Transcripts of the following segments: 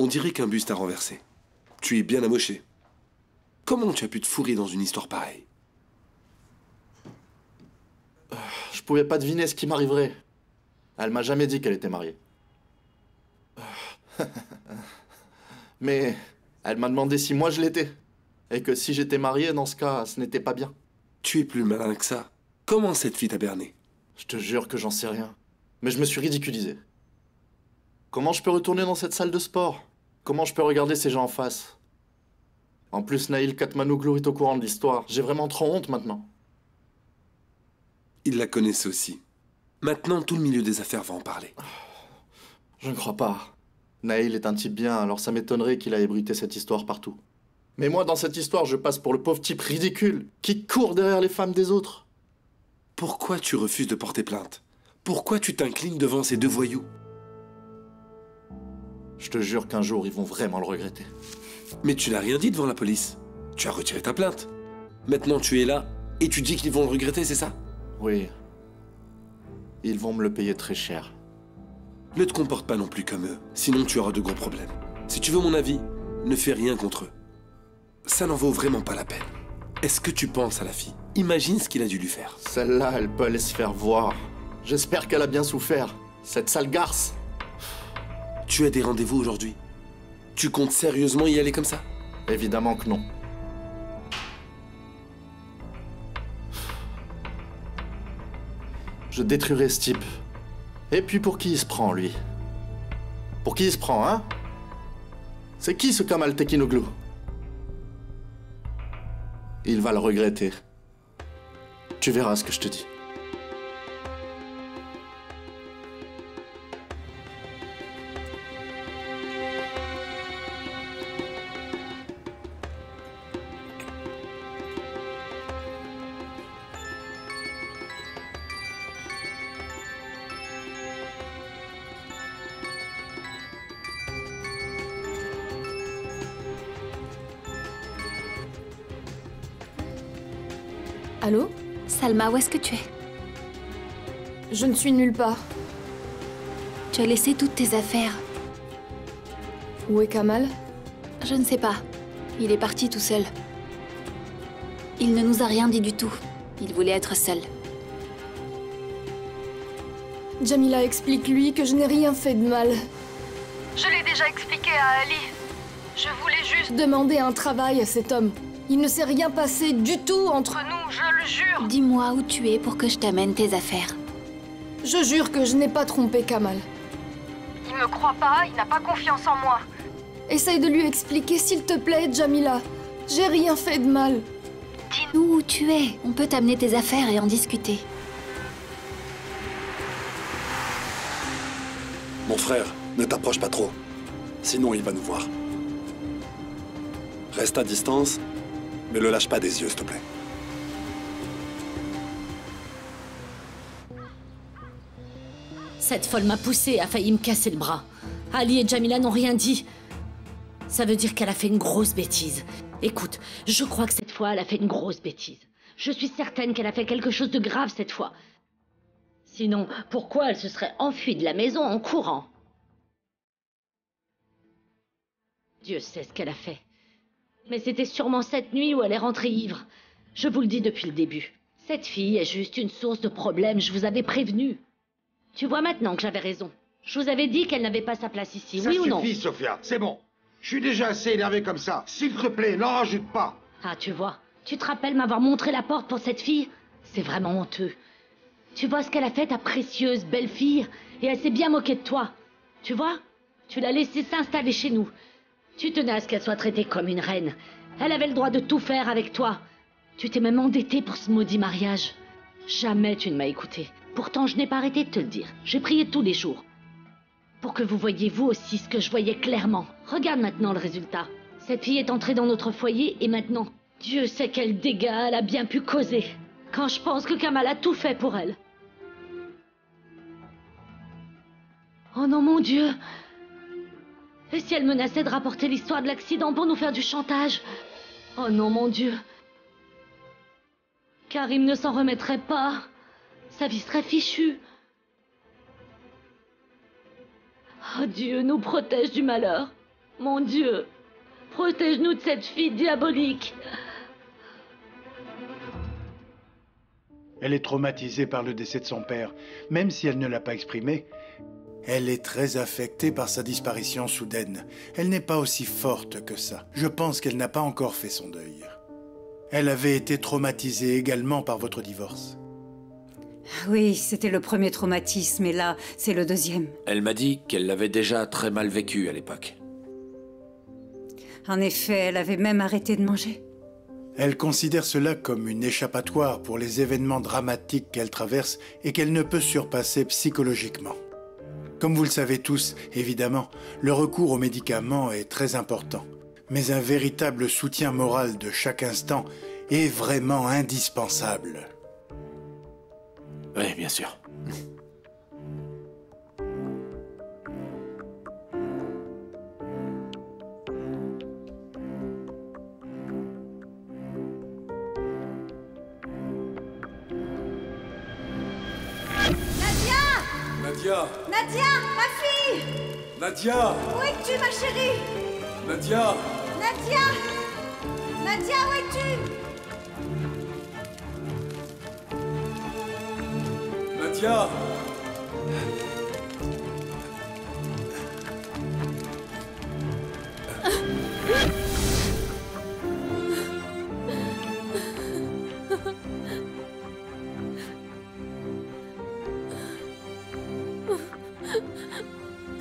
On dirait qu'un bus t'a renversé. Tu es bien amoché. Comment tu as pu te fourrer dans une histoire pareille? Je pouvais pas deviner ce qui m'arriverait. Elle m'a jamais dit qu'elle était mariée. Mais elle m'a demandé si moi je l'étais. Et que si j'étais marié, dans ce cas, ce n'était pas bien. Tu es plus malin que ça. Comment cette fille t'a berné? Je te jure que j'en sais rien. Mais je me suis ridiculisé. Comment je peux retourner dans cette salle de sport? Comment je peux regarder ces gens en face? En plus, Naïl Katmanoglou est au courant de l'histoire. J'ai vraiment trop honte maintenant. Il la connaissait aussi. Maintenant, tout le milieu des affaires va en parler. Je ne crois pas. Naïl est un type bien, alors ça m'étonnerait qu'il ait ébruité cette histoire partout. Mais moi, dans cette histoire, je passe pour le pauvre type ridicule qui court derrière les femmes des autres. Pourquoi tu refuses de porter plainte? Pourquoi tu t'inclines devant ces deux voyous? Je te jure qu'un jour, ils vont vraiment le regretter. Mais tu n'as rien dit devant la police. Tu as retiré ta plainte. Maintenant, tu es là et tu dis qu'ils vont le regretter, c'est ça? Oui. Ils vont me le payer très cher. Ne te comporte pas non plus comme eux, sinon tu auras de gros problèmes. Si tu veux mon avis, ne fais rien contre eux. Ça n'en vaut vraiment pas la peine. Est-ce que tu penses à la fille? Imagine ce qu'il a dû lui faire. Celle-là, elle peut aller se faire voir. J'espère qu'elle a bien souffert. Cette sale garce. Tu as des rendez-vous aujourd'hui? Tu comptes sérieusement y aller comme ça? Évidemment que non. Je détruirai ce type. Et puis pour qui il se prend, lui? Pour qui il se prend, hein? C'est qui ce Kamal Tekinoglu? Il va le regretter. Tu verras ce que je te dis. Allô? Salma, où est-ce que tu es? Je ne suis nulle part. Tu as laissé toutes tes affaires. Où est Kamal? Je ne sais pas. Il est parti tout seul. Il ne nous a rien dit du tout. Il voulait être seul. Jamila, explique-lui que je n'ai rien fait de mal. Je l'ai déjà expliqué à Ali. Je voulais juste... Demander un travail à cet homme. Il ne s'est rien passé du tout entre nous, je le jure. Dis-moi où tu es pour que je t'amène tes affaires. Je jure que je n'ai pas trompé Kamal. Il me croit pas, il n'a pas confiance en moi. Essaye de lui expliquer, s'il te plaît, Jamila. J'ai rien fait de mal. Dis-nous où tu es. On peut t'amener tes affaires et en discuter. Mon frère, ne t'approche pas trop. Sinon, il va nous voir. Reste à distance, mais le lâche pas des yeux, s'il te plaît. Cette folle m'a poussé et a failli me casser le bras. Ali et Jamila n'ont rien dit. Ça veut dire qu'elle a fait une grosse bêtise. Écoute, je crois que cette fois, elle a fait une grosse bêtise. Je suis certaine qu'elle a fait quelque chose de grave cette fois. Sinon, pourquoi elle se serait enfuie de la maison en courant? Dieu sait ce qu'elle a fait. Mais c'était sûrement cette nuit où elle est rentrée ivre. Je vous le dis depuis le début. Cette fille est juste une source de problèmes, je vous avais prévenu. Tu vois maintenant que j'avais raison. Je vous avais dit qu'elle n'avait pas sa place ici, oui ou non? Ça suffit, Sophia, c'est bon. Je suis déjà assez énervé comme ça. S'il te plaît, n'en rajoute pas. Ah, tu vois, tu te rappelles m'avoir montré la porte pour cette fille? C'est vraiment honteux. Tu vois ce qu'elle a fait, ta précieuse belle-fille? Et elle s'est bien moquée de toi. Tu vois? Tu l'as laissée s'installer chez nous. Tu tenais à ce qu'elle soit traitée comme une reine. Elle avait le droit de tout faire avec toi. Tu t'es même endetté pour ce maudit mariage. Jamais tu ne m'as écouté. Pourtant, je n'ai pas arrêté de te le dire. J'ai prié tous les jours. Pour que vous voyiez vous aussi ce que je voyais clairement. Regarde maintenant le résultat. Cette fille est entrée dans notre foyer et maintenant, Dieu sait quel dégât elle a bien pu causer. Quand je pense que Kamal a tout fait pour elle. Oh non, mon Dieu! Et si elle menaçait de rapporter l'histoire de l'accident pour nous faire du chantage? Oh non, mon Dieu! Karim ne s'en remettrait pas. Sa vie serait fichue. Oh Dieu, nous protège du malheur. Mon Dieu, protège-nous de cette fille diabolique. Elle est traumatisée par le décès de son père, même si elle ne l'a pas exprimé. Elle est très affectée par sa disparition soudaine. Elle n'est pas aussi forte que ça. Je pense qu'elle n'a pas encore fait son deuil. Elle avait été traumatisée également par votre divorce. Oui, c'était le premier traumatisme, et là, c'est le deuxième. Elle m'a dit qu'elle l'avait déjà très mal vécu à l'époque. En effet, elle avait même arrêté de manger. Elle considère cela comme une échappatoire pour les événements dramatiques qu'elle traverse et qu'elle ne peut surpasser psychologiquement. Comme vous le savez tous, évidemment, le recours aux médicaments est très important. Mais un véritable soutien moral de chaque instant est vraiment indispensable. Oui, bien sûr. Nadia! Nadia, ma fille! Nadia! Où es-tu, ma chérie? Nadia! Nadia! Nadia, où es-tu? Nadia!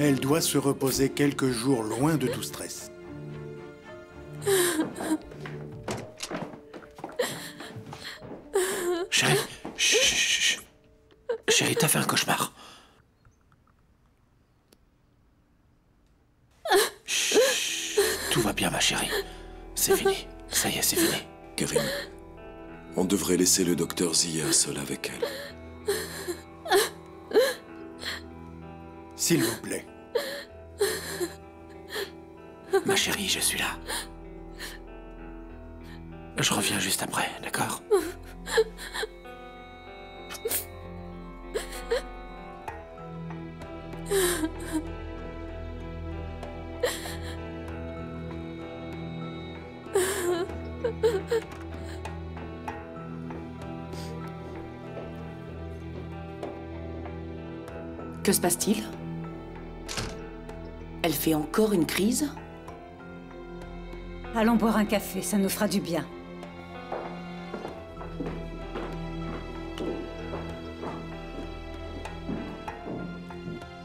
Elle doit se reposer quelques jours loin de tout stress. Chérie, chut. Chérie, t'as fait un cauchemar. Chut. Tout va bien, ma chérie. C'est fini. Ça y est, c'est fini. Kevin, on devrait laisser le docteur Zia seul avec elle. S'il vous plaît. Ma chérie, je suis là. Je reviens juste après, d'accord? Que se passe-t-il? Elle fait encore une crise? Allons boire un café, ça nous fera du bien.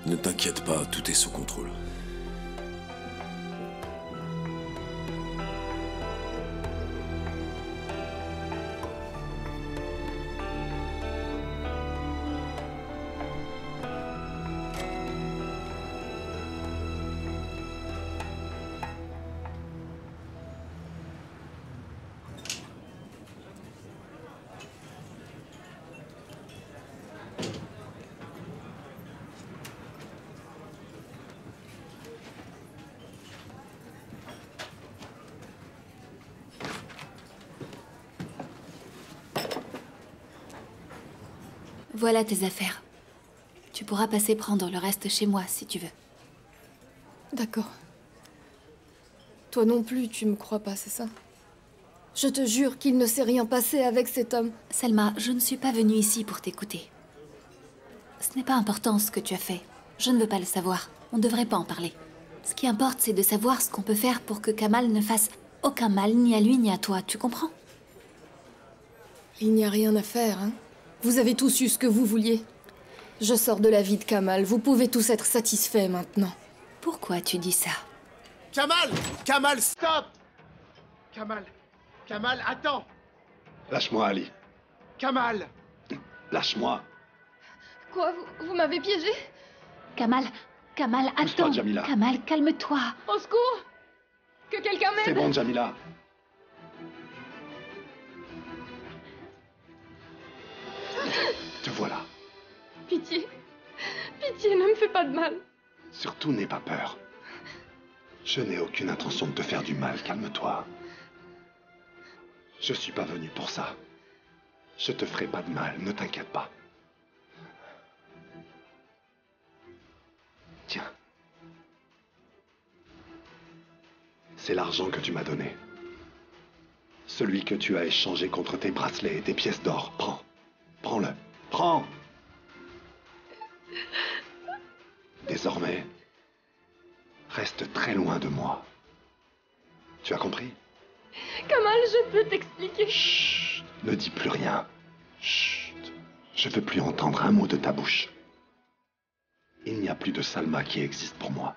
Ne t'inquiète pas, tout est sous contrôle. Voilà tes affaires. Tu pourras passer prendre le reste chez moi, si tu veux. D'accord. Toi non plus, tu me crois pas, c'est ça? Je te jure qu'il ne s'est rien passé avec cet homme. Selma, je ne suis pas venue ici pour t'écouter. Ce n'est pas important ce que tu as fait. Je ne veux pas le savoir. On ne devrait pas en parler. Ce qui importe, c'est de savoir ce qu'on peut faire pour que Kamal ne fasse aucun mal, ni à lui, ni à toi. Tu comprends? Il n'y a rien à faire, hein? Vous avez tous eu ce que vous vouliez. Je sors de la vie de Kamal. Vous pouvez tous être satisfaits maintenant. Pourquoi tu dis ça? Kamal! Kamal, stop! Kamal, attends! Lâche-moi, Ali. Kamal! Lâche-moi. Quoi? Vous m'avez piégé? Kamal, Pousse-toi, attends. Jamila. Kamal, calme-toi. Au secours! Que quelqu'un m'aide! C'est bon, Jamila. Te voilà. Pitié. Pitié, ne me fais pas de mal. Surtout, n'aie pas peur. Je n'ai aucune intention de te faire du mal, calme-toi. Je suis pas venu pour ça. Je te ferai pas de mal, ne t'inquiète pas. Tiens. C'est l'argent que tu m'as donné. Celui que tu as échangé contre tes bracelets et tes pièces d'or. Prends. Prends-le. Prends. Désormais, reste très loin de moi. Tu as compris? Kamal, je peux t'expliquer. Chut. Ne dis plus rien. Chut. Je veux plus entendre un mot de ta bouche. Il n'y a plus de Salma qui existe pour moi.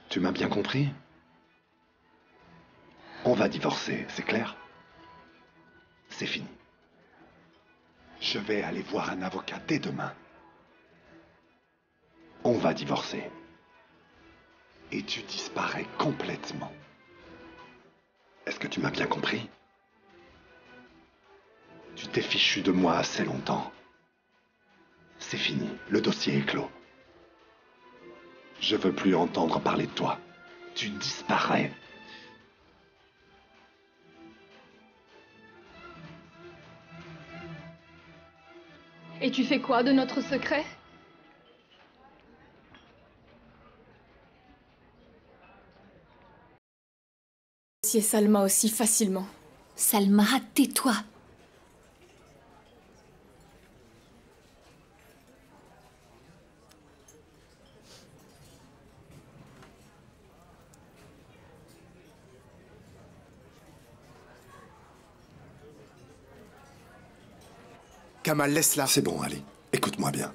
Tu m'as bien compris? On va divorcer, c'est clair? C'est fini. Je vais aller voir un avocat dès demain. On va divorcer. Et tu disparais complètement. Est-ce que tu m'as bien compris? Tu t'es fichu de moi assez longtemps. C'est fini, le dossier est clos. Je veux plus entendre parler de toi. Tu disparais. Et tu fais quoi de notre secret? Si Salma aussi facilement. Salma, tais-toi. Kamal, laisse-la. C'est bon, Ali. Écoute-moi bien.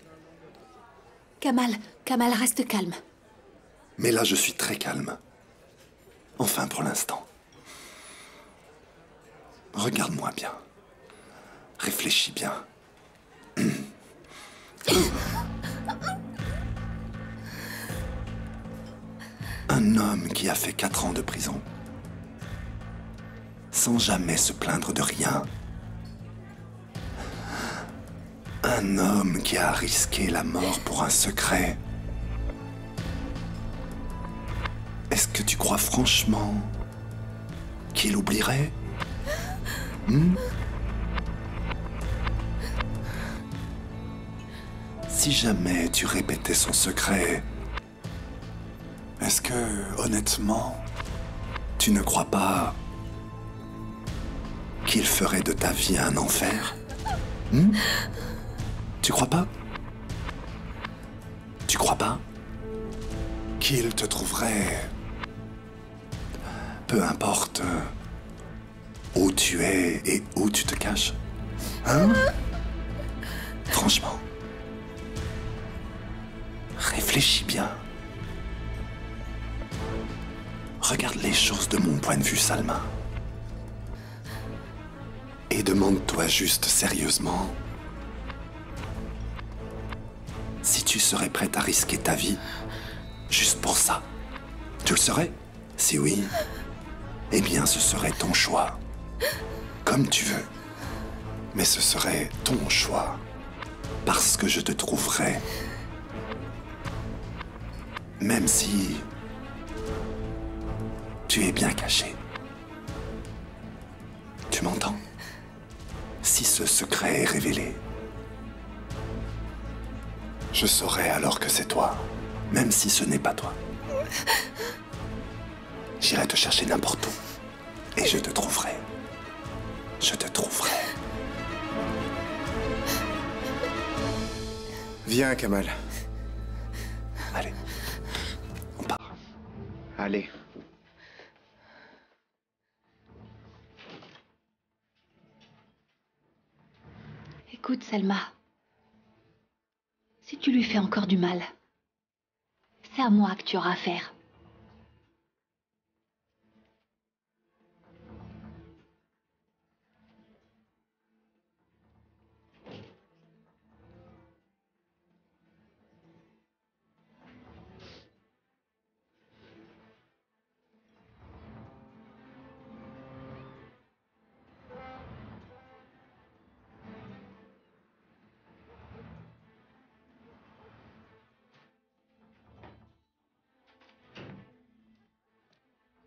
Kamal, reste calme. Mais là, je suis très calme. Enfin, pour l'instant. Regarde-moi bien. Réfléchis bien. Un homme qui a fait 4 ans de prison, sans jamais se plaindre de rien. Un homme qui a risqué la mort pour un secret. Est-ce que tu crois franchement qu'il oublierait? Si jamais tu répétais son secret, est-ce que, honnêtement, tu ne crois pas qu'il ferait de ta vie un enfer? Tu crois pas? Tu crois pas qu'il te trouverait, peu importe où tu es et où tu te caches? Hein? Franchement. Réfléchis bien. Regarde les choses de mon point de vue, Salma. Et demande-toi juste sérieusement si tu serais prête à risquer ta vie juste pour ça. Tu le serais? Si oui, eh bien ce serait ton choix. Comme tu veux. Mais ce serait ton choix. Parce que je te trouverais. Même si tu es bien caché. Tu m'entends? Si ce secret est révélé, je saurai alors que c'est toi, même si ce n'est pas toi. J'irai te chercher n'importe où, et je te trouverai. Je te trouverai. Viens, Kamal. Allez, on part. Allez. Écoute, Salma. Si tu lui fais encore du mal, c'est à moi que tu auras affaire.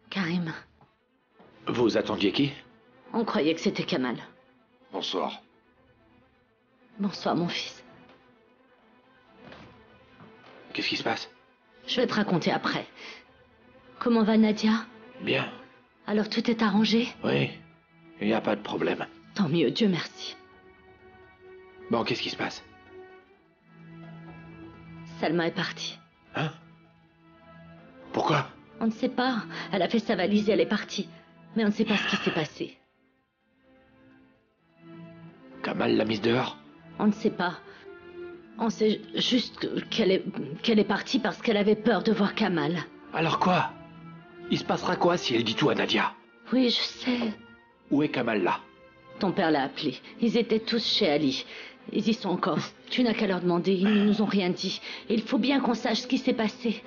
Karim. Vous attendiez qui? On croyait que c'était Kamal. Bonsoir. Bonsoir, mon fils. Qu'est-ce qui se passe? Je vais te raconter après. Comment va Nadia? Bien. Alors tout est arrangé? Oui. Il n'y a pas de problème. Tant mieux, Dieu merci. Bon, qu'est-ce qui se passe? Salma est partie. Hein? Pourquoi? On ne sait pas. Elle a fait sa valise et elle est partie. Mais on ne sait pas ce qui s'est passé. Kamal l'a mise dehors? On ne sait pas. On sait juste qu'elle est partie parce qu'elle avait peur de voir Kamal. Alors quoi? Il se passera quoi si elle dit tout à Nadia? Oui, je sais. Où est Kamal là? Ton père l'a appelé. Ils étaient tous chez Ali. Ils y sont encore. Tu n'as qu'à leur demander. Ils ne nous ont rien dit. Et il faut bien qu'on sache ce qui s'est passé.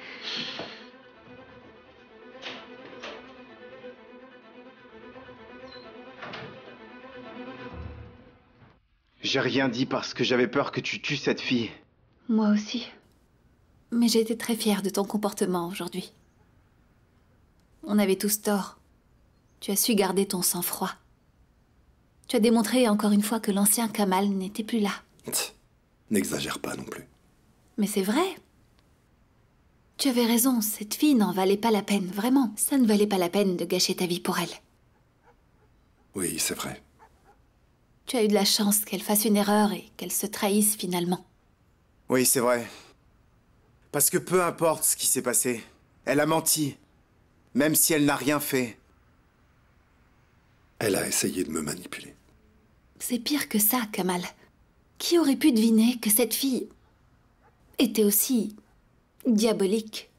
J'ai rien dit parce que j'avais peur que tu tues cette fille. Moi aussi. Mais j'ai été très fière de ton comportement aujourd'hui. On avait tous tort. Tu as su garder ton sang-froid. Tu as démontré encore une fois que l'ancien Kamal n'était plus là. N'exagère pas non plus. Mais c'est vrai. Tu avais raison, cette fille n'en valait pas la peine, vraiment. Ça ne valait pas la peine de gâcher ta vie pour elle. Oui, c'est vrai. Tu as eu de la chance qu'elle fasse une erreur et qu'elle se trahisse finalement. Oui, c'est vrai. Parce que peu importe ce qui s'est passé, elle a menti. Même si elle n'a rien fait. Elle a essayé de me manipuler. C'est pire que ça, Kamal. Qui aurait pu deviner que cette fille était aussi diabolique?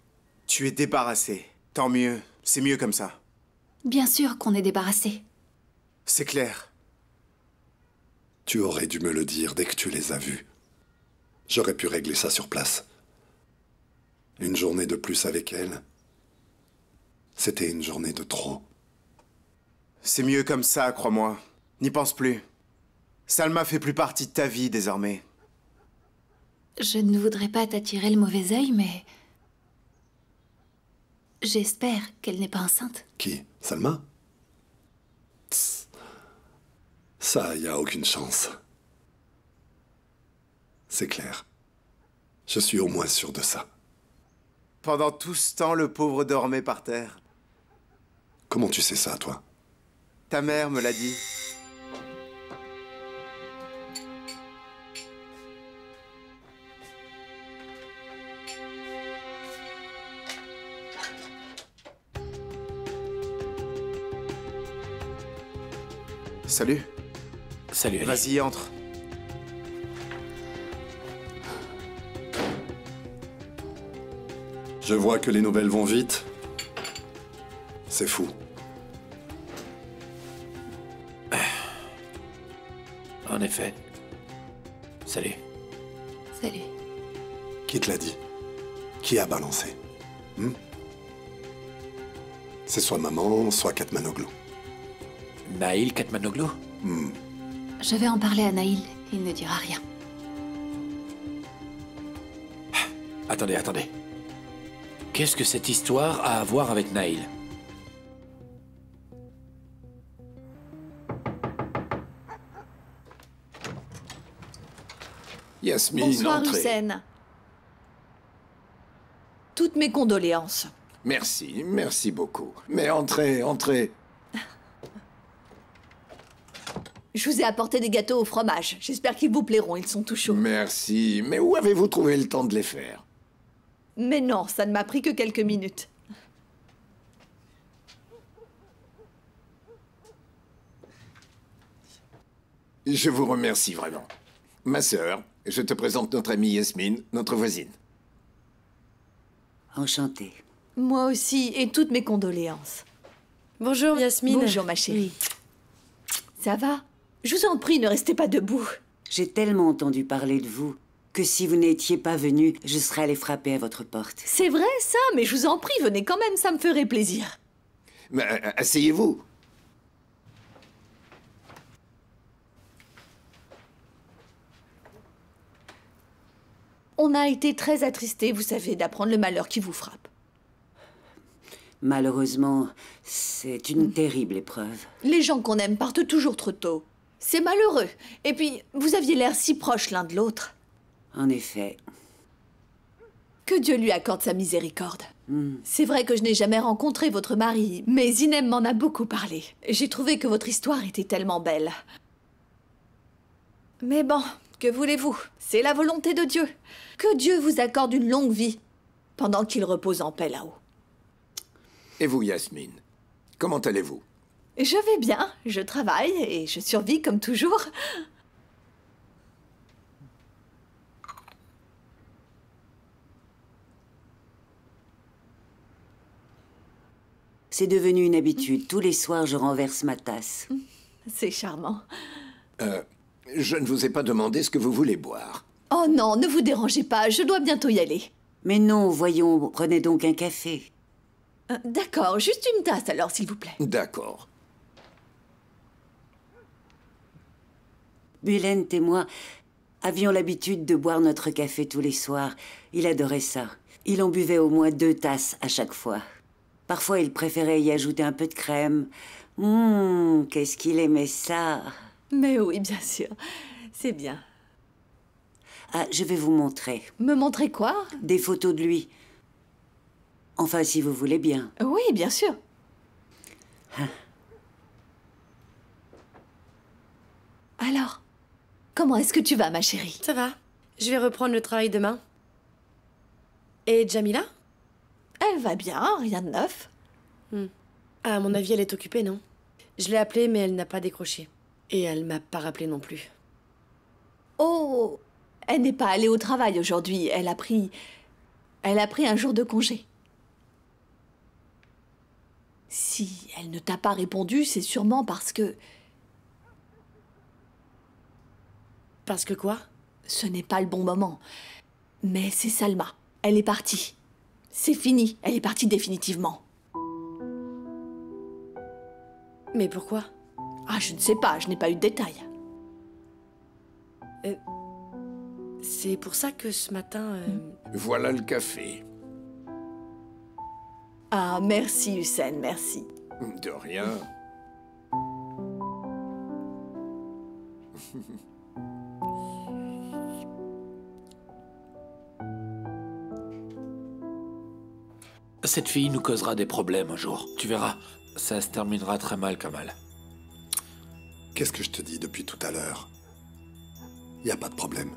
Tu es débarrassé. Tant mieux. C'est mieux comme ça. Bien sûr qu'on est débarrassé. C'est clair. Tu aurais dû me le dire dès que tu les as vus. J'aurais pu régler ça sur place. Une journée de plus avec elle, c'était une journée de trop. C'est mieux comme ça, crois-moi. N'y pense plus. Salma fait plus partie de ta vie désormais. Je ne voudrais pas t'attirer le mauvais œil, mais... j'espère qu'elle n'est pas enceinte. Qui? Salma? Tss. Ça, y a aucune chance. C'est clair. Je suis au moins sûr de ça. Pendant tout ce temps, le pauvre dormait par terre. Comment tu sais ça, toi? Ta mère me l'a dit. Salut. Salut, Ali. Vas-y, entre. Je vois que les nouvelles vont vite. C'est fou. En effet. Salut. Salut. Qui te l'a dit? Qui a balancé? C'est soit maman, soit Katmanoglu. Naïl Katmanoglu? Je vais en parler à Naïl. Il ne dira rien. Attendez. Qu'est-ce que cette histoire a à voir avec Naïl? Yasmine, Bonsoir, entrez. Hussein. Toutes mes condoléances. Merci beaucoup. Mais entrez. Je vous ai apporté des gâteaux au fromage. J'espère qu'ils vous plairont, ils sont tout chauds. Merci. Mais où avez-vous trouvé le temps de les faire? Mais non, ça ne m'a pris que quelques minutes. Je vous remercie vraiment. Ma sœur, je te présente notre amie Yasmine, notre voisine. Enchantée. Moi aussi, et toutes mes condoléances. Bonjour, Yasmine. Bonjour, ma chérie. Ça va? Je vous en prie, ne restez pas debout. J'ai tellement entendu parler de vous que si vous n'étiez pas venu, je serais allée frapper à votre porte. C'est vrai, ça, mais je vous en prie, venez quand même, ça me ferait plaisir. Mais, asseyez-vous. On a été très attristés, vous savez, d'apprendre le malheur qui vous frappe. Malheureusement, c'est une terrible épreuve. Les gens qu'on aime partent toujours trop tôt. C'est malheureux. Et puis, vous aviez l'air si proches l'un de l'autre. En effet. Que Dieu lui accorde sa miséricorde. C'est vrai que je n'ai jamais rencontré votre mari, mais Zinem m'en a beaucoup parlé. J'ai trouvé que votre histoire était tellement belle. Mais bon, que voulez-vous? C'est la volonté de Dieu. Que Dieu vous accorde une longue vie, pendant qu'il repose en paix là-haut. Et vous, Yasmine? Comment allez-vous? Je vais bien, je travaille et je survis comme toujours. C'est devenu une habitude. Tous les soirs, je renverse ma tasse. C'est charmant. Je ne vous ai pas demandé ce que vous voulez boire. Oh non, ne vous dérangez pas, je dois bientôt y aller. Mais non, voyons, prenez donc un café. D'accord, juste une tasse alors, s'il vous plaît. D'accord. Bülent et moi avions l'habitude de boire notre café tous les soirs. Il adorait ça. Il en buvait au moins 2 tasses à chaque fois. Parfois, il préférait y ajouter un peu de crème. Qu'est-ce qu'il aimait ça! Mais oui, bien sûr. C'est bien. Ah, je vais vous montrer. Me montrer quoi? Des photos de lui. Enfin, si vous voulez bien. Oui, bien sûr. Alors, comment est-ce que tu vas, ma chérie? Ça va. Je vais reprendre le travail demain. Et Jamila? Elle va bien, rien de neuf. À mon avis, elle est occupée, non? Je l'ai appelée, mais elle n'a pas décroché. Et elle m'a pas rappelé non plus. Oh, elle n'est pas allée au travail aujourd'hui. Elle a pris un jour de congé. Si elle ne t'a pas répondu, c'est sûrement parce que... Parce que quoi? Ce n'est pas le bon moment. Mais c'est Salma. Elle est partie. C'est fini. Elle est partie définitivement. Mais pourquoi? Ah, je ne sais pas. Je n'ai pas eu de détails. C'est pour ça que ce matin... Voilà le café. Ah, merci, Hussein, merci. De rien. Cette fille nous causera des problèmes un jour. Tu verras, ça se terminera très mal, Kamal. Qu'est-ce que je te dis depuis tout à l'heure? Y a pas de problème.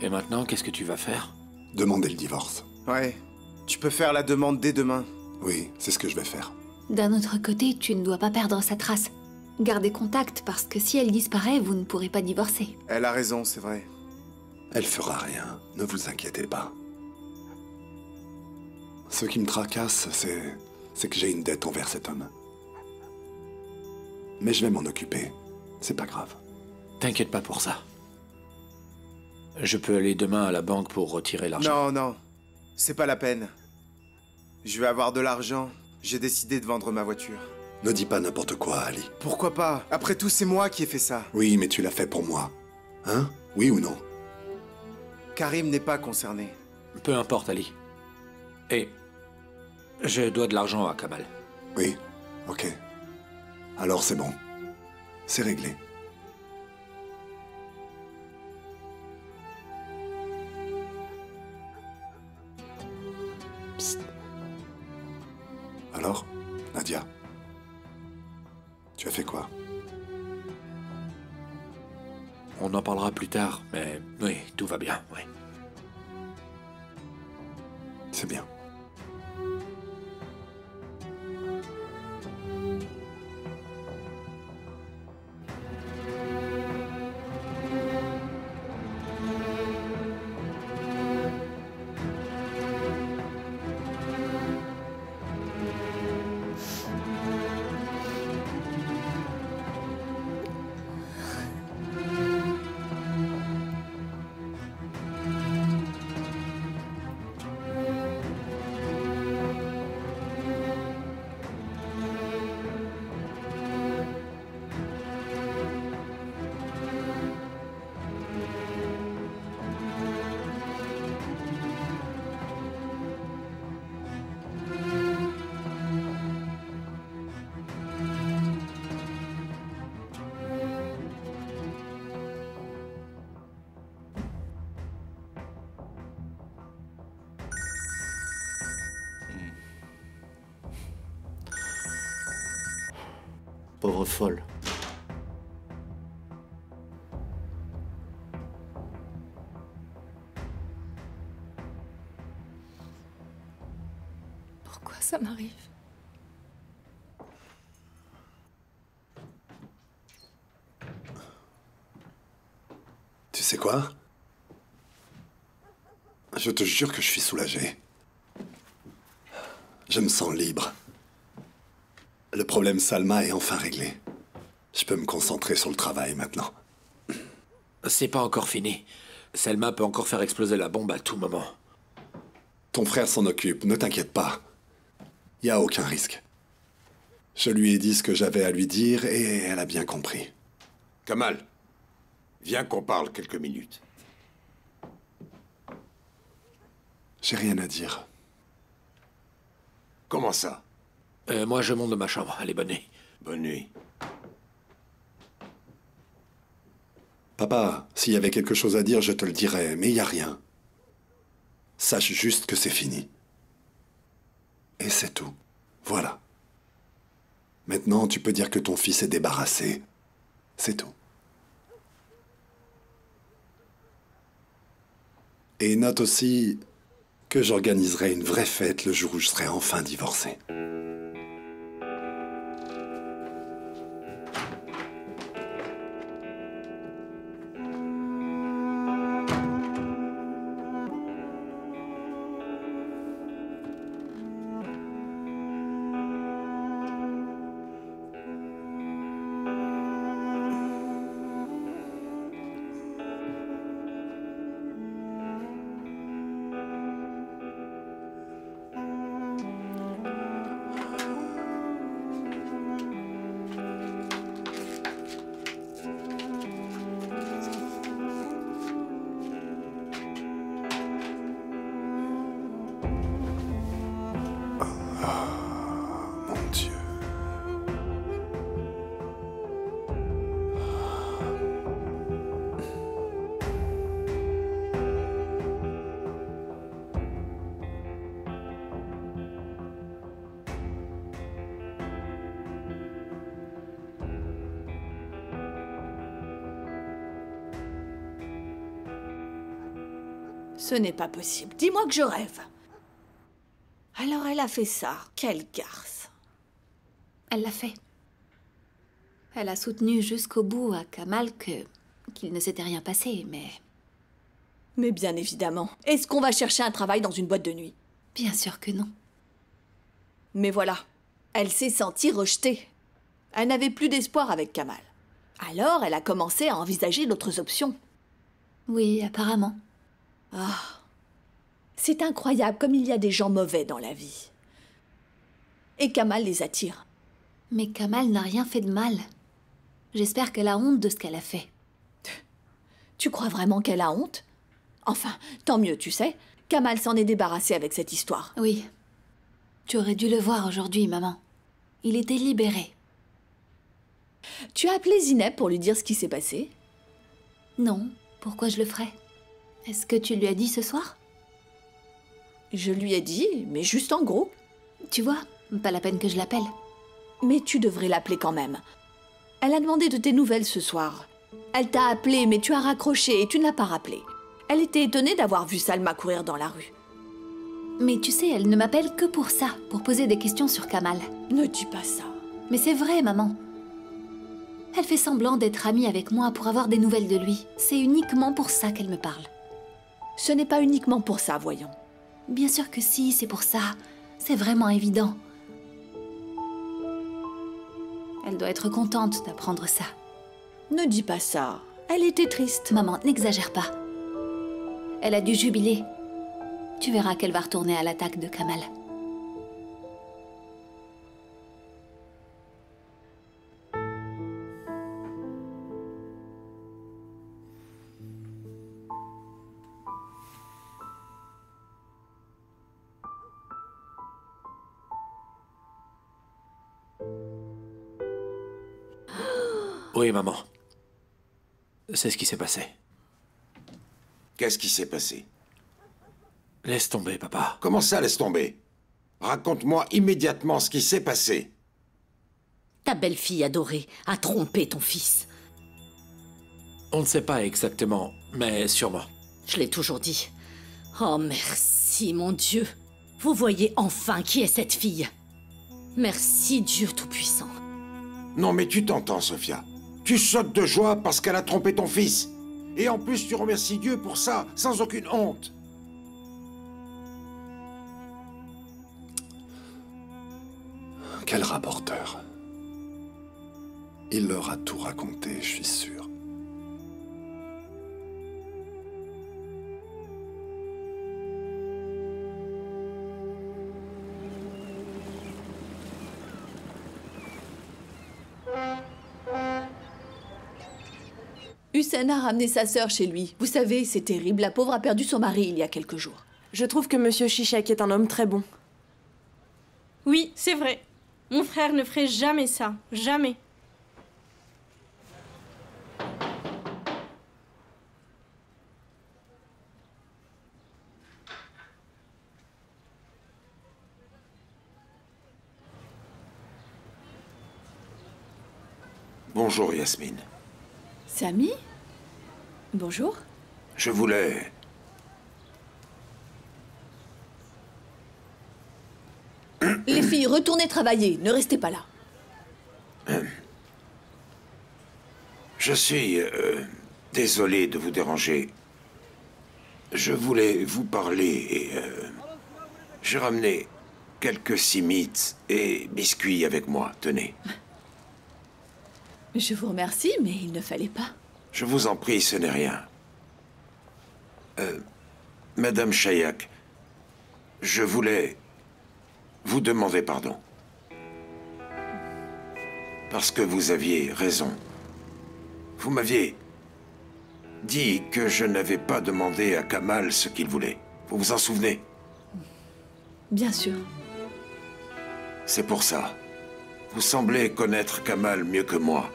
Et maintenant, qu'est-ce que tu vas faire? Demander le divorce. Ouais. Tu peux faire la demande dès demain. Oui, c'est ce que je vais faire. D'un autre côté, tu ne dois pas perdre sa trace. Gardez contact, parce que si elle disparaît, vous ne pourrez pas divorcer. Elle a raison, c'est vrai. Elle fera rien, ne vous inquiétez pas. Ce qui me tracasse, c'est que j'ai une dette envers cet homme. Mais je vais m'en occuper. C'est pas grave. T'inquiète pas pour ça. Je peux aller demain à la banque pour retirer l'argent. Non, non. C'est pas la peine. Je vais avoir de l'argent. J'ai décidé de vendre ma voiture. Ne dis pas n'importe quoi, Ali. Pourquoi pas? Après tout, c'est moi qui ai fait ça. Oui, mais tu l'as fait pour moi. Hein? Oui ou non? Karim n'est pas concerné. Peu importe, Ali. Et je dois de l'argent à Kamal. Oui, ok. Alors c'est bon. C'est réglé. Psst. Alors, Nadia? Tu as fait quoi? On en parlera plus tard, mais oui, tout va bien, oui. C'est bien. Pauvre folle. Pourquoi ça m'arrive? Tu sais quoi? Je te jure que je suis soulagé. Je me sens libre. Le problème Salma est enfin réglé. Je peux me concentrer sur le travail maintenant. C'est pas encore fini. Selma peut encore faire exploser la bombe à tout moment. Ton frère s'en occupe, ne t'inquiète pas. Y a aucun risque. Je lui ai dit ce que j'avais à lui dire et elle a bien compris. Kamal, viens qu'on parle quelques minutes. J'ai rien à dire. Comment ça? Moi, je monte de ma chambre. Allez, bonne nuit. Bonne nuit. Papa, s'il y avait quelque chose à dire, je te le dirais, mais il n'y a rien. Sache juste que c'est fini. Et c'est tout. Voilà. Maintenant, tu peux dire que ton fils est débarrassé. C'est tout. Et note aussi que j'organiserai une vraie fête le jour où je serai enfin divorcé. Ce n'est pas possible. Dis-moi que je rêve. Alors elle a fait ça. Quelle garce. Elle l'a fait. Elle a soutenu jusqu'au bout à Kamal qu'il ne s'était rien passé, mais... Mais bien évidemment. Est-ce qu'on va chercher un travail dans une boîte de nuit? Bien sûr que non. Mais voilà. Elle s'est sentie rejetée. Elle n'avait plus d'espoir avec Kamal. Alors elle a commencé à envisager d'autres options. Oui, apparemment. Ah. C'est incroyable comme il y a des gens mauvais dans la vie. Et Kamal les attire. Mais Kamal n'a rien fait de mal. J'espère qu'elle a honte de ce qu'elle a fait. Tu crois vraiment qu'elle a honte? Enfin, tant mieux, tu sais. Kamal s'en est débarrassé avec cette histoire. Oui. Tu aurais dû le voir aujourd'hui, maman. Il était libéré. Tu as appelé Zineb pour lui dire ce qui s'est passé? Non. Pourquoi je le ferais? Est-ce que tu lui as dit ce soir? Je lui ai dit, mais juste en gros. Tu vois, pas la peine que je l'appelle. Mais tu devrais l'appeler quand même. Elle a demandé de tes nouvelles ce soir. Elle t'a appelé, mais tu as raccroché et tu ne l'as pas rappelé. Elle était étonnée d'avoir vu Salma courir dans la rue. Mais tu sais, elle ne m'appelle que pour ça, pour poser des questions sur Kamal. Ne dis pas ça. Mais c'est vrai, maman. Elle fait semblant d'être amie avec moi pour avoir des nouvelles de lui. C'est uniquement pour ça qu'elle me parle. Ce n'est pas uniquement pour ça, voyons. Bien sûr que si, c'est pour ça. C'est vraiment évident. Elle doit être contente d'apprendre ça. Ne dis pas ça. Elle était triste. Maman, n'exagère pas. Elle a dû jubiler. Tu verras qu'elle va retourner à l'attaque de Kamal. Oui, maman. C'est ce qui s'est passé. Qu'est-ce qui s'est passé? Laisse tomber, papa. Comment ça, laisse tomber? Raconte-moi immédiatement ce qui s'est passé. Ta belle-fille adorée a trompé ton fils. On ne sait pas exactement, mais sûrement. Je l'ai toujours dit. Oh, merci, mon Dieu. Vous voyez enfin qui est cette fille. Merci, Dieu Tout-Puissant. Non mais tu t'entends, Sophia. Tu sautes de joie parce qu'elle a trompé ton fils. Et en plus, tu remercies Dieu pour ça, sans aucune honte. Quel rapporteur. Il leur a tout raconté, je suis sûr. Hussein a ramené sa sœur chez lui. Vous savez, c'est terrible, la pauvre a perdu son mari il y a quelques jours. Je trouve que Monsieur Shishak est un homme très bon. Oui, c'est vrai. Mon frère ne ferait jamais ça. Jamais. Bonjour, Yasmine. Samy? Bonjour. Je voulais... Les filles, retournez travailler, ne restez pas là. Je suis... désolé de vous déranger. Je voulais vous parler et... j'ai ramené quelques simites et biscuits avec moi, tenez. Je vous remercie, mais il ne fallait pas. Je vous en prie, ce n'est rien. Madame Chayak, je voulais vous demander pardon. Parce que vous aviez raison. Vous m'aviez dit que je n'avais pas demandé à Kamal ce qu'il voulait. Vous vous en souvenez? Bien sûr. C'est pour ça. Vous semblez connaître Kamal mieux que moi.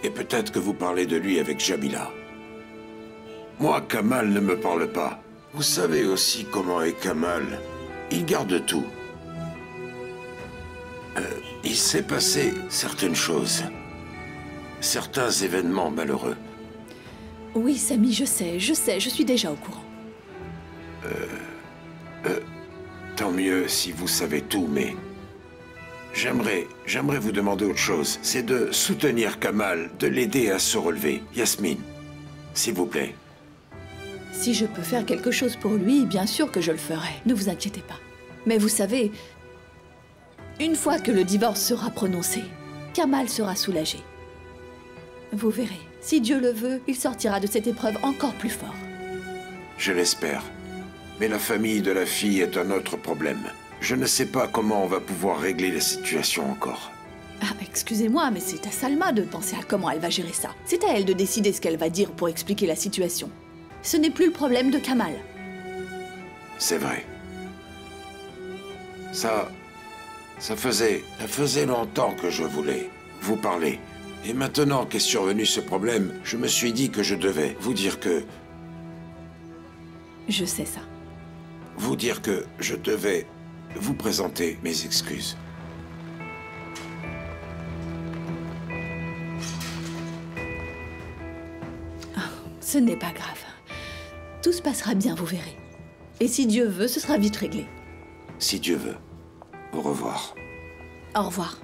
Et peut-être que vous parlez de lui avec Jamila. Moi, Kamal ne me parle pas. Vous savez aussi comment est Kamal. Il garde tout. Il s'est passé certaines choses. Certains événements malheureux. Oui, Samy, je sais, je suis déjà au courant. Tant mieux si vous savez tout, mais... J'aimerais vous demander autre chose. C'est de soutenir Kamal, de l'aider à se relever. Yasmine, s'il vous plaît. Si je peux faire quelque chose pour lui, bien sûr que je le ferai. Ne vous inquiétez pas. Mais vous savez, une fois que le divorce sera prononcé, Kamal sera soulagé. Vous verrez, si Dieu le veut, il sortira de cette épreuve encore plus fort. Je l'espère. Mais la famille de la fille est un autre problème. Je ne sais pas comment on va pouvoir régler la situation encore. Ah, excusez-moi, mais c'est à Salma de penser à comment elle va gérer ça. C'est à elle de décider ce qu'elle va dire pour expliquer la situation. Ce n'est plus le problème de Kamal. C'est vrai. Ça faisait longtemps que je voulais vous parler. Et maintenant qu'est survenu ce problème, je me suis dit que je devais vous dire que... Je sais ça. Vous dire que je devais vous présenter mes excuses. Oh, ce n'est pas grave. Tout se passera bien, vous verrez. Et si Dieu veut, ce sera vite réglé. Si Dieu veut. Au revoir. Au revoir.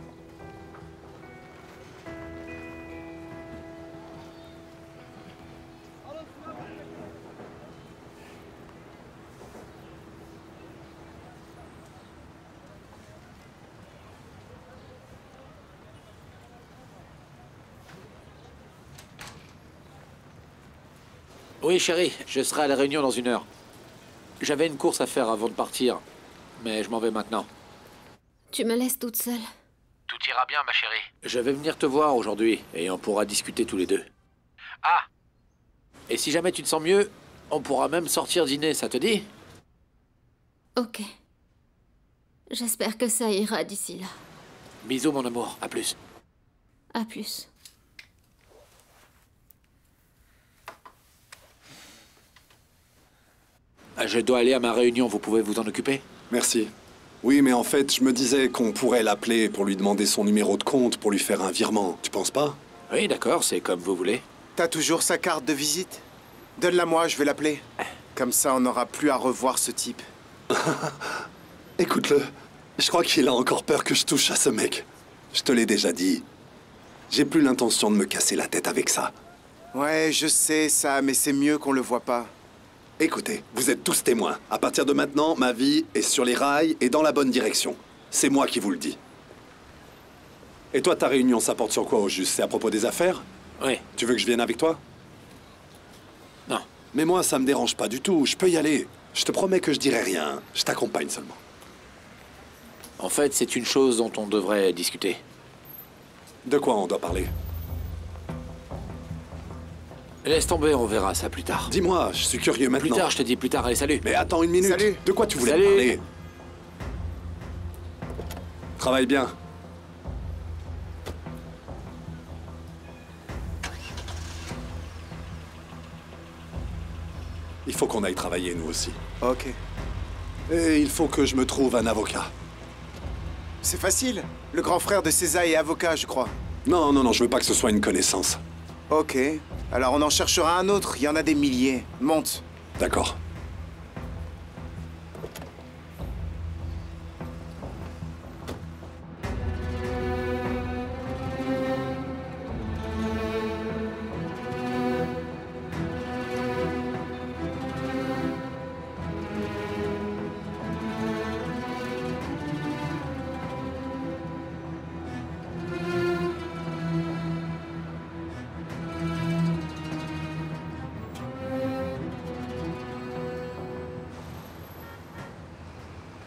Oui, chérie, je serai à la réunion dans 1 heure. J'avais une course à faire avant de partir, mais je m'en vais maintenant. Tu me laisses toute seule. Tout ira bien, ma chérie. Je vais venir te voir aujourd'hui, et on pourra discuter tous les deux. Ah! Et si jamais tu te sens mieux, on pourra même sortir dîner, ça te dit? Ok. J'espère que ça ira d'ici là. Bisous, mon amour. À plus. À plus. Je dois aller à ma réunion, vous pouvez vous en occuper? Merci. Oui, mais en fait, je me disais qu'on pourrait l'appeler pour lui demander son numéro de compte pour lui faire un virement. Tu penses pas? Oui, d'accord, c'est comme vous voulez. T'as toujours sa carte de visite? Donne-la moi, je vais l'appeler. Comme ça, on n'aura plus à revoir ce type. Écoute-le. Je crois qu'il a encore peur que je touche à ce mec. Je te l'ai déjà dit. J'ai plus l'intention de me casser la tête avec ça. Ouais, je sais ça, mais c'est mieux qu'on le voit pas. Écoutez, vous êtes tous témoins. À partir de maintenant, ma vie est sur les rails et dans la bonne direction. C'est moi qui vous le dis. Et toi, ta réunion, ça porte sur quoi au juste? C'est à propos des affaires? Oui. Tu veux que je vienne avec toi? Non. Mais moi, ça me dérange pas du tout. Je peux y aller. Je te promets que je dirai rien. Je t'accompagne seulement. En fait, c'est une chose dont on devrait discuter. De quoi on doit parler? Laisse tomber, on verra ça plus tard. Dis-moi, je suis curieux maintenant. Plus tard, je te dis plus tard. Allez, salut. Mais attends une minute. Salut. De quoi tu voulais Salut. me parler? Travaille bien. Il faut qu'on aille travailler, nous aussi. Ok. Et il faut que je me trouve un avocat. C'est facile. Le grand frère de César est avocat, je crois. Non, non, non, je veux pas que ce soit une connaissance. Ok. Alors on en cherchera un autre. Il y en a des milliers. Monte. D'accord.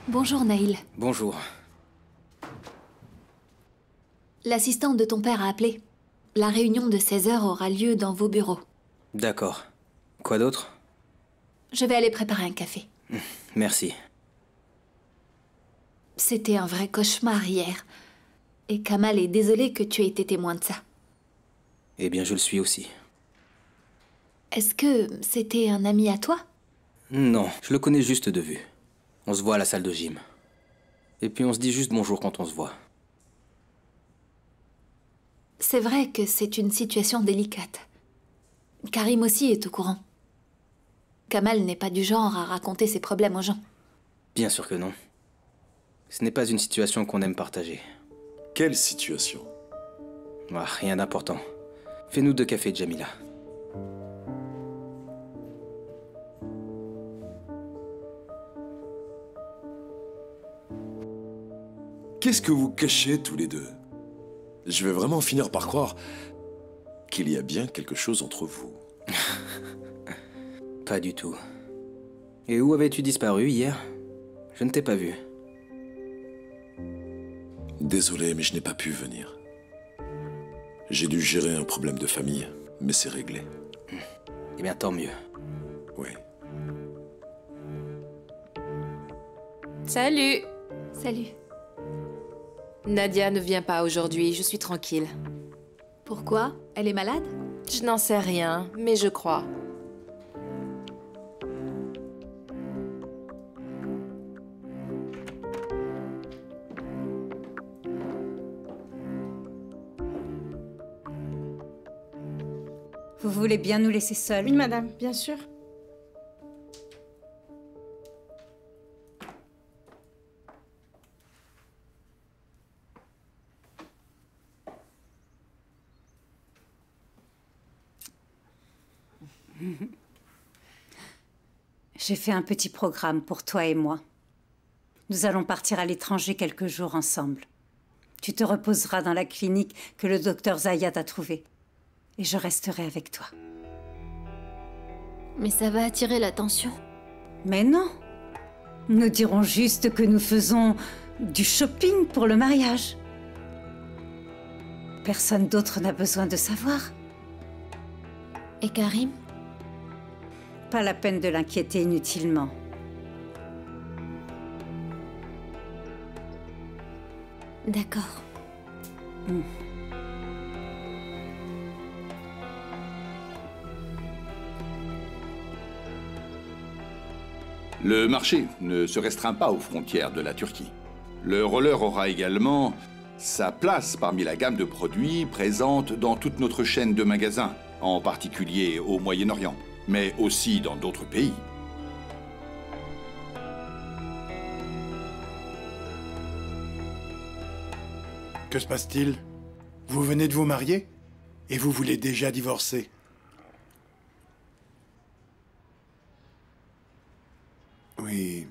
Bonjour Naïl. Bonjour. L'assistante de ton père a appelé. La réunion de 16h aura lieu dans vos bureaux. D'accord. Quoi d'autre? Je vais aller préparer un café. Merci. C'était un vrai cauchemar hier. Et Kamal est désolé que tu aies été témoin de ça. Eh bien, je le suis aussi. Est-ce que c'était un ami à toi? Non, je le connais juste de vue. On se voit à la salle de gym. Et puis on se dit juste bonjour quand on se voit. C'est vrai que c'est une situation délicate. Karim aussi est au courant. Kamal n'est pas du genre à raconter ses problèmes aux gens. Bien sûr que non. Ce n'est pas une situation qu'on aime partager. Quelle situation? Ah, rien d'important. Fais-nous 2 cafés, Jamila. Qu'est-ce que vous cachez tous les deux? Je vais vraiment finir par croire qu'il y a bien quelque chose entre vous. Pas du tout. Et où avais-tu disparu hier? Je ne t'ai pas vu. Désolé, mais je n'ai pas pu venir. J'ai dû gérer un problème de famille, mais c'est réglé. Eh bien, tant mieux. Oui. Salut. Salut. Nadia ne vient pas aujourd'hui, je suis tranquille. Pourquoi? Elle est malade? Je n'en sais rien, mais je crois. Vous voulez bien nous laisser seuls? Oui, madame, bien sûr. J'ai fait un petit programme pour toi et moi. Nous allons partir à l'étranger quelques jours ensemble. Tu te reposeras dans la clinique que le docteur Zayat a trouvée. Et je resterai avec toi. Mais ça va attirer l'attention. Mais non. Nous dirons juste que nous faisons du shopping pour le mariage. Personne d'autre n'a besoin de savoir. Et Karim? Pas la peine de l'inquiéter inutilement. D'accord. Le marché ne se restreint pas aux frontières de la Turquie. Le roller aura également sa place parmi la gamme de produits présente dans toute notre chaîne de magasins, en particulier au Moyen-Orient, mais aussi dans d'autres pays. Que se passe-t-il? Vous venez de vous marier? Et vous voulez déjà divorcer? Oui,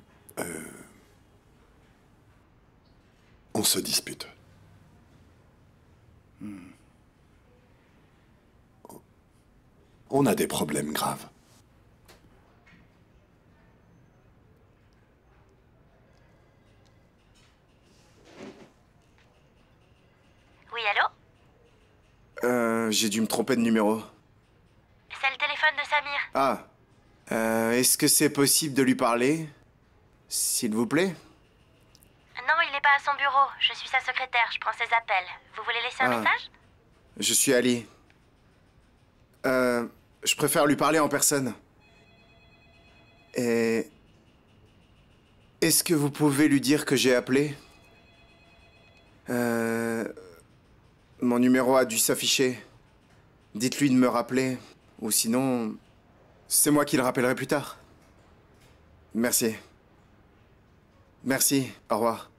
on se dispute. On a des problèmes graves. Oui, allô? J'ai dû me tromper de numéro. C'est le téléphone de Samir. Ah. Est-ce que c'est possible de lui parler? S'il vous plaît? Non, il n'est pas à son bureau. Je suis sa secrétaire, je prends ses appels. Vous voulez laisser un message? Je suis Ali. Je préfère lui parler en personne. Et... Est-ce que vous pouvez lui dire que j'ai appelé? Mon numéro a dû s'afficher. Dites-lui de me rappeler. Ou sinon... C'est moi qui le rappellerai plus tard. Merci. Merci. Au revoir.